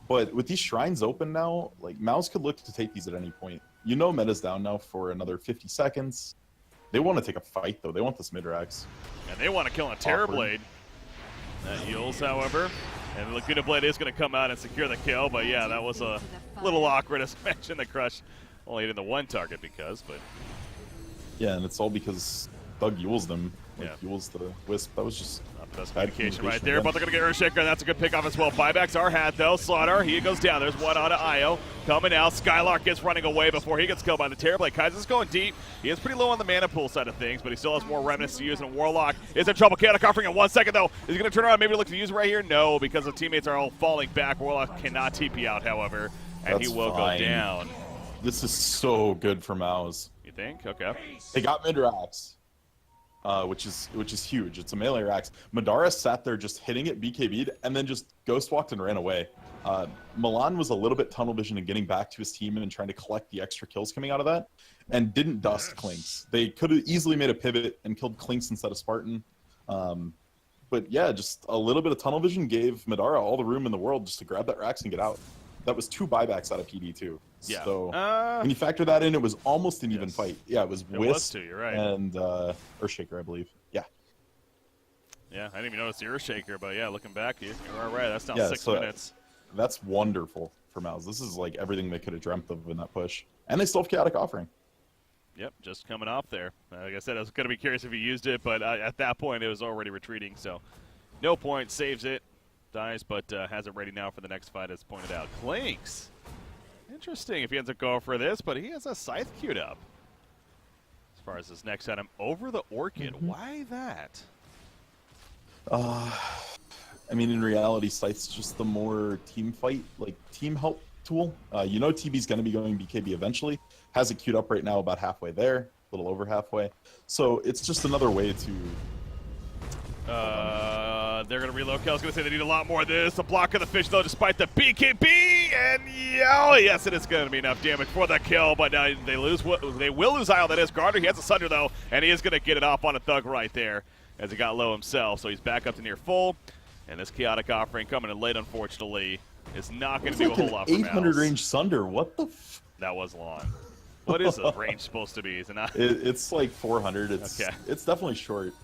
But with these shrines open now, like, Mouz could look to take these at any point. You know meta's down now for another 50 seconds. They want to take a fight, though. They want this mid-rax. And they want to kill a Terrorblade. That Yules, however. And the Laguna Blade is going to come out and secure the kill, but yeah, that was a little awkward, as mentioned. The Crush only hitting the 1 target because, but... Yeah, and it's all because Thug Yules them. Like, Yeah. Yules the Wisp. That was just not the best bad communication right communication there, but they're going to get Earthshaker, and that's a good pick off as well. Buybacks are had, though. Slaughter, he goes down. There's one on to Io. Coming out. Skylark gets running away before he gets killed by the Terrorblade. Kaiser's going deep. He is pretty low on the mana pool side of things, but he still has more remnants to use, and Warlock is in trouble. Chaotic offering in 1 second, though. Is he going to turn around and maybe look to use it right here? No, because the teammates are all falling back. Warlock cannot TP out, however, and That's he will fine. go down. This is so good for Mouz. You think? Okay. They got mid-rax. Which is huge. It's a melee rax. Madara sat there just hitting it, BKB'd, and then just ghost walked and ran away. Milan was a little bit tunnel vision and getting back to his team and trying to collect the extra kills coming out of that, and didn't dust Klinks. They could have easily made a pivot and killed Klinks instead of Spartan. But yeah, just a little bit of tunnel vision gave Madara all the room in the world just to grab that rax and get out. That was 2 buybacks out of PD too. Yeah. So when you factor that in, it was almost an even Yes. fight. Yeah, it was It Wisp was too, you're right. and Earthshaker, I believe. Yeah. Yeah, I didn't even notice the Earthshaker, but yeah, looking back, you're all right. That's now Yeah, 6 so minutes. That's wonderful for Mouz. This is like everything they could have dreamt of in that push. And they still have Chaotic Offering. Yep, just coming off there. Like I said, I was going to be curious if he used it, but at that point, it was already retreating, so no point. Saves it, dies, but has it ready now for the next fight, as pointed out. Klinks. Interesting if he ends up going for this, but he has a Scythe queued up. As far as his next item, over the Orchid. Why that? I mean, in reality, Scythe's just the more team fight, like team help tool. You know TB's going to be going BKB eventually. Has it queued up right now about halfway there, a little over halfway. So it's just another way to... They're going to relocate. I was going to say they need a lot more of this. A block of the fish, though, despite the BKB. And oh, yes, it is going to be enough damage for the kill. But now they lose. They will lose Isle. That is Gardner. He has a Sunder, though, and he is going to get it off on a Thug right there as he got low himself. So he's back up to near full. And this Chaotic Offering coming in late, unfortunately, is not going to do like a whole lot for 800 Mouz. range Sunder. What the f... That was long. What is the range supposed to be? Is it not? It's like 400. It's Okay. It's definitely short.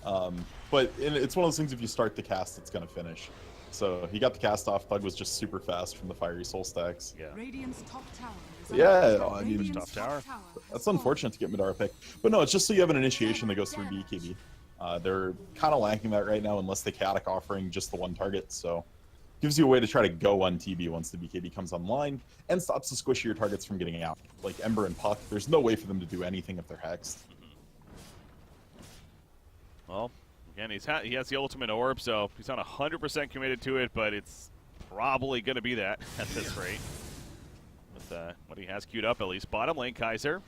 But it's one of those things, if you start the cast, it's going to finish. So he got the cast off. Thug was just super fast from the Fiery Soul stacks. Yeah. Radiant's top tower Yeah, I mean, Tough tower. that's unfortunate to get Madara picked. But no, it's just so you have an initiation that goes through BKB. They're kind of lacking that right now unless they chaotic offering just the one target. So gives you a way to try to go on TB once the BKB comes online and stops the squishier targets from getting out. Like Ember and Puck, there's no way for them to do anything if they're hexed. Well, again, he has the ultimate orb, so he's not 100% committed to it, but it's probably going to be that at this rate. With what he has queued up, at least. Bottom lane, Kaiser.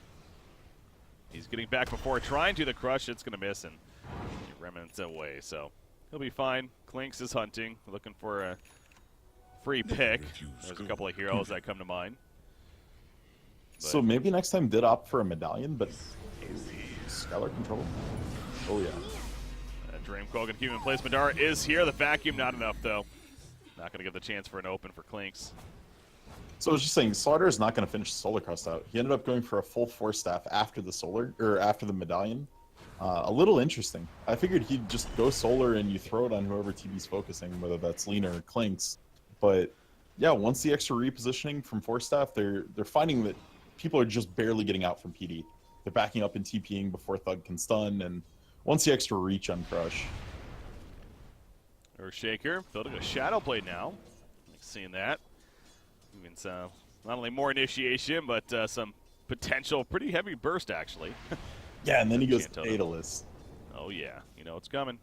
He's getting back before trying to the crush. It's going to miss, and Remnant's away, so he'll be fine. Clinks is hunting, looking for a free pick. There's a couple of heroes that come to mind. So maybe next time did opt for a medallion, but Skylar control. Oh yeah. Dream Kogan human place. Madara is here. The vacuum not enough though. Not going to give the chance for an open for Clinks. So I was just saying, Slaughter is not going to finish Solar Crust out. He ended up going for a full 4-staff after the Solar, or after the medallion. A little interesting. I figured he'd just go Solar and you throw it on whoever TB's focusing, whether that's Lena or Clinks. But yeah, once the extra repositioning from 4-staff, they're finding that people are just barely getting out from PD. They're backing up and TPing before Thug can stun, and once the extra reach on Crush. Earthshaker building a Shadow Blade now. Like seeing that. Means not only more initiation, but some potential pretty heavy burst actually. Yeah, and then he goes Daedalus. Oh yeah, you know it's coming,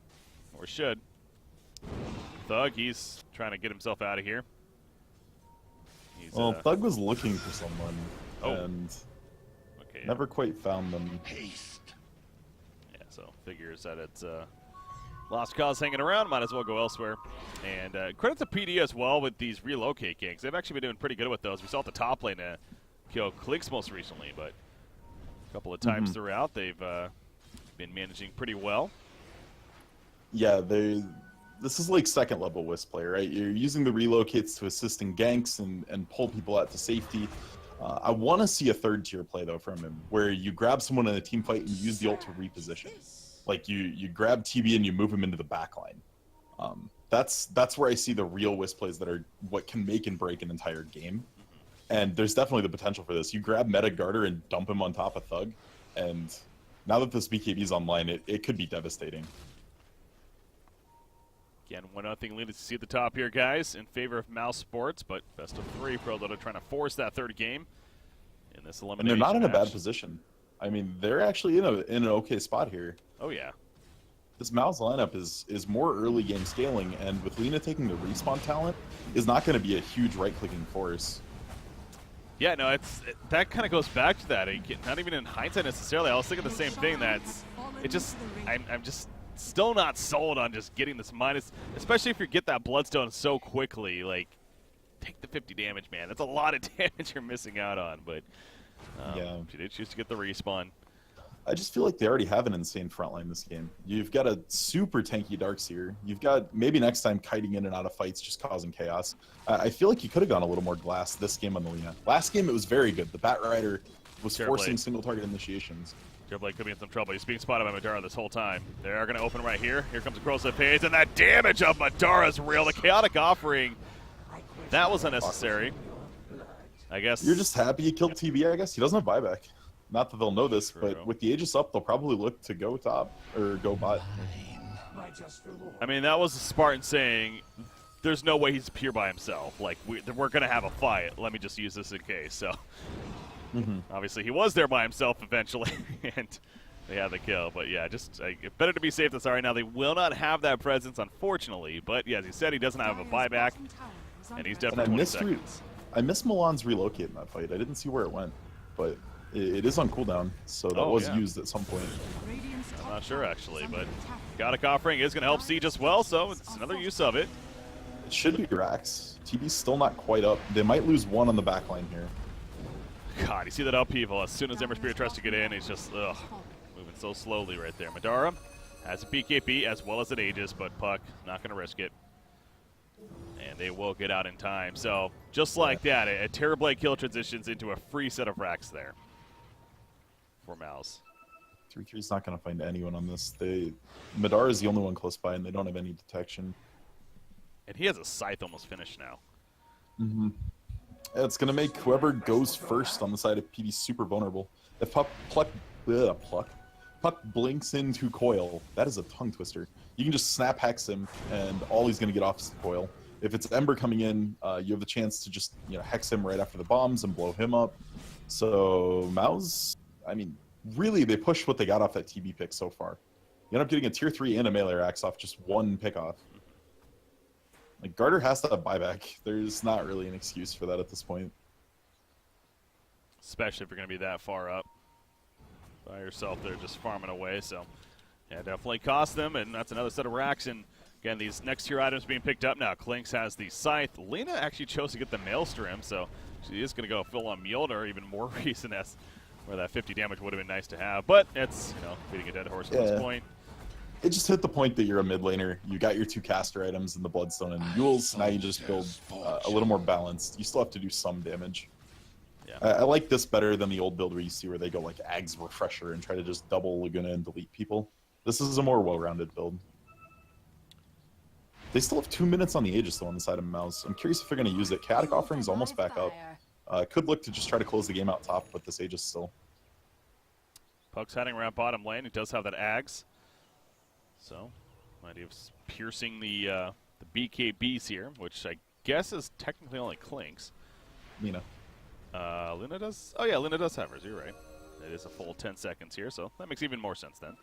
or should. Thug, he's trying to get himself out of here. Well, Thug was looking for someone, and never quite found them. Yeah, so figures that it's lost cause hanging around, might as well go elsewhere. And credit to PD as well with these relocate ganks. They've actually been doing pretty good with those. We saw at the top lane kill Clicks most recently, but a couple of times throughout they've been managing pretty well. Yeah, this is like second level Wisp play, right? You're using the relocates to assist in ganks and pull people out to safety. I want to see a third tier play though from him, where you grab someone in a team fight and use the ult to reposition. Like you grab TB and you move him into the backline. That's where I see the real Wisp plays that are what can make and break an entire game. And there's definitely the potential for this. You grab Meta Garter and dump him on top of Thug, and now that this BKB is online, it could be devastating. Again, 1-0 lead to see at the top here, guys, in favor of Mousesports, but best of 3. Prodota trying to force that third game in this elimination. And they're not in a match. bad position. I mean, they're actually in an okay spot here. Oh yeah. This Mouz lineup is more early game scaling, and with Lena taking the respawn talent, is not going to be a huge right-clicking force. Yeah, no, that kind of goes back to that. Not even in hindsight necessarily. I was thinking the same thing. I'm just still not sold on just getting this minus, especially if you get that Bloodstone so quickly. Like, take the 50 damage, man. That's a lot of damage you're missing out on. But yeah, she did choose to get the respawn. I just feel like they already have an insane frontline this game. You've got a super tanky Darkseer. You've got maybe next time kiting in and out of fights, just causing chaos. I feel like you could have gone a little more glass this game on the Lena. Last game it was very good. The Bat Rider was forcing single target initiations. Blade could be in some trouble. He's being spotted by Madara this whole time. They are going to open right here. Here comes a corrosive phase, and that damage of Madara is real. The chaotic offering, that was unnecessary. I guess you're just happy you killed TB. I guess he doesn't have buyback. Not that they'll know this, but with the Aegis up, they'll probably look to go top or go bot. I mean, that was a Spartan saying, "There's no way he's here by himself. Like we're going to have a fight. Let me just use this in case." So. Obviously, he was there by himself eventually, and they had the kill. But yeah, just better to be safe than sorry. Now, they will not have that presence, unfortunately. But yeah, as he said, he doesn't have a buyback, and he's definitely 20 seconds. I missed Milan's relocate in that fight. I didn't see where it went, but it is on cooldown, so that was used at some point. I'm not sure, actually, but Chaotic Offering is going to help Siege as well, so it's another use of it. It should be Rax. TB's still not quite up. They might lose one on the back line here. God, you see that upheaval. As soon as Ember Spirit tries to get in, he's just moving so slowly right there. Madara has a BKB as well as an Aegis, but Puck not going to risk it. And they will get out in time. So just like that, a Terrorblade kill transitions into a free set of racks there for Mouz. 3-3's not going to find anyone on this. Madara is the only one close by, and they don't have any detection. And he has a Scythe almost finished now. It's going to make whoever goes first on the side of PD super vulnerable. If Puck blinks into Coil, that is a tongue twister. You can just snap hex him, and all he's going to get off is the Coil. If it's Ember coming in, you have the chance to just hex him right after the bombs and blow him up. So Mouz, I mean, really, they pushed what they got off that TB pick so far. You end up getting a tier 3 and a melee axe off just one pick off. Like, Garter has to have buyback. There's not really an excuse for that at this point. Especially if you're going to be that far up by yourself there just farming away. So, yeah, definitely cost them, and that's another set of racks. And, again, these next tier items being picked up now. Klinks has the Scythe. Lena actually chose to get the Maelstrom, so she is going to go full on Mjolnir, even more reason as where that 50 damage would have been nice to have. But it's, beating a dead horse at this point. It just hit the point that you're a mid laner. You got your 2 caster items in the Bloodstone and Mules. Now you just build a little more balanced. You still have to do some damage. Yeah. I like this better than the old build where you see where they go like Ag's Refresher and try to just double Laguna and delete people. This is a more well-rounded build. They still have 2 minutes on the Aegis though on the side of Mouz. I'm curious if they're going to use it. Chaotic Offering's almost back up. Could look to just try to close the game out top with this Aegis still. Puck's heading around bottom lane. He does have that Ags. So, idea of piercing the BKBs here, which I guess is technically only Klinks. Lena. Luna does? Oh, yeah, Luna does have hers. You're right. It is a full 10 seconds here, so that makes even more sense then.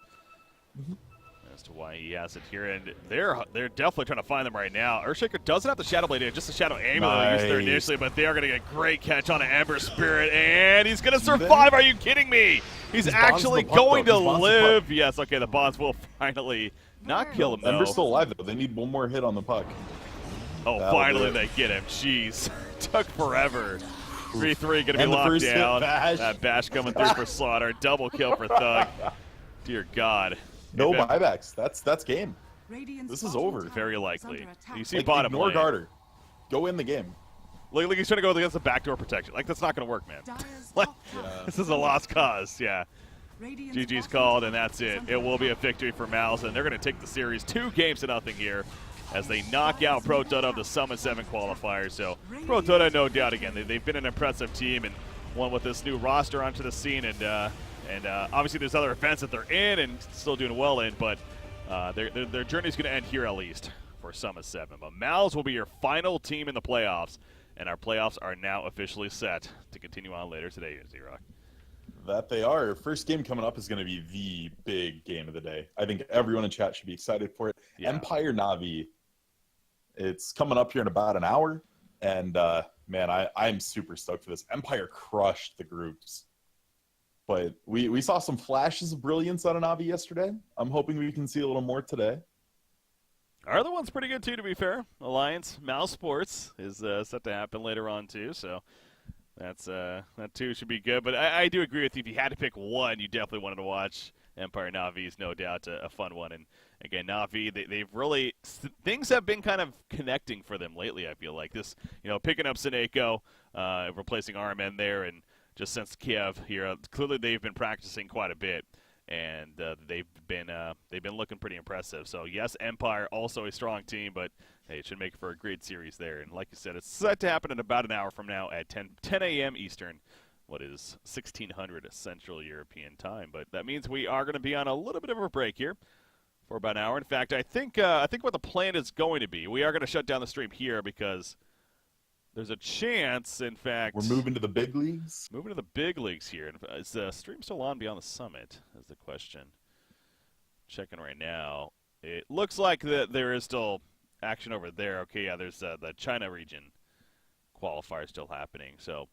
As to why he has it here. And they're definitely trying to find them right now. Earthshaker doesn't have the Shadow Blade in, just the Shadow Amulet used there initially, but they are going to get a great catch on an Ember Spirit, and he's going to survive. Are you kidding me? He's actually going to live. Yes, okay, the bonds will finally not kill him, though. Ember's still alive, though. They need one more hit on the Puck. Oh, finally they get him. Jeez. Took forever. 3-3 going to be locked down. That bash coming through for Slaughter. Double kill for Thug. Dear God. No buybacks. That's game. This is over. Very likely. You see like, bottom ignore lane. Garter. Go in the game. Look, he's trying to go against the backdoor protection. Like, that's not going to work, man. Like, this is a lost cause. Yeah. GG's called, and that's it. It will be a victory for Mouz, and they're going to take the series 2-0 here as they knock out Prodota of the Summit 7 qualifier. So, Prodota, no doubt, again, they've been an impressive team and one with this new roster onto the scene, and obviously there's other events that they're in and still doing well in, but their journey's going to end here at least for Summit 7. But Mouz will be your final team in the playoffs, and our playoffs are now officially set to continue on later today, Z-Rock. That they are. First game coming up is going to be the big game of the day. I think everyone in chat should be excited for it. Yeah. Empire Na'Vi. It's coming up here in about an hour, and man, I'm super stoked for this. Empire crushed the groups. But we saw some flashes of brilliance out of Na'Vi yesterday. I'm hoping we can see a little more today. Our other one's pretty good, too, to be fair. Alliance Mousesports is set to happen later on, too. So that, too, should be good. But I do agree with you. If you had to pick one, you definitely wanted to watch Empire Na'Vi is no doubt a fun one. And, again, Na'Vi, they've really – things have been kind of connecting for them lately, I feel like. This, picking up Seneko, replacing RMN there, and – just since Kiev here, clearly they've been practicing quite a bit, and they've been looking pretty impressive. So yes, Empire also a strong team, but hey, it should make for a great series there. And like you said, it's set to happen in about an hour from now at 10 a.m. Eastern, what is 1600 Central European time. But that means we are going to be on a little bit of a break here for about an hour. In fact, I think what the plan is going to be, we are going to shut down the stream here because there's a chance, in fact... We're moving to the big leagues? Moving to the big leagues here. Is the stream still on beyond the summit, is the question. Checking right now. It looks like there is still action over there. Okay, yeah, there's the China region qualifier still happening. So,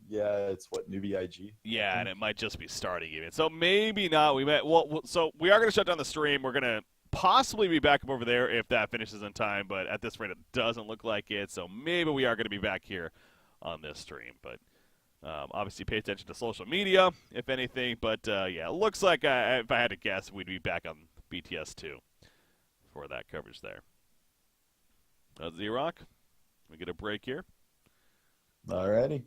yeah, it's what, new VIG? Yeah, and it might just be starting even. So maybe not. So we are going to shut down the stream. We're going to possibly be back up over there if that finishes in time, but at this rate it doesn't look like it, so maybe we are going to be back here on this stream. But obviously pay attention to social media, if anything, but yeah, it looks like if I had to guess, we'd be back on BTS 2 for that coverage there. Z-Rock, we get a break here. Alrighty.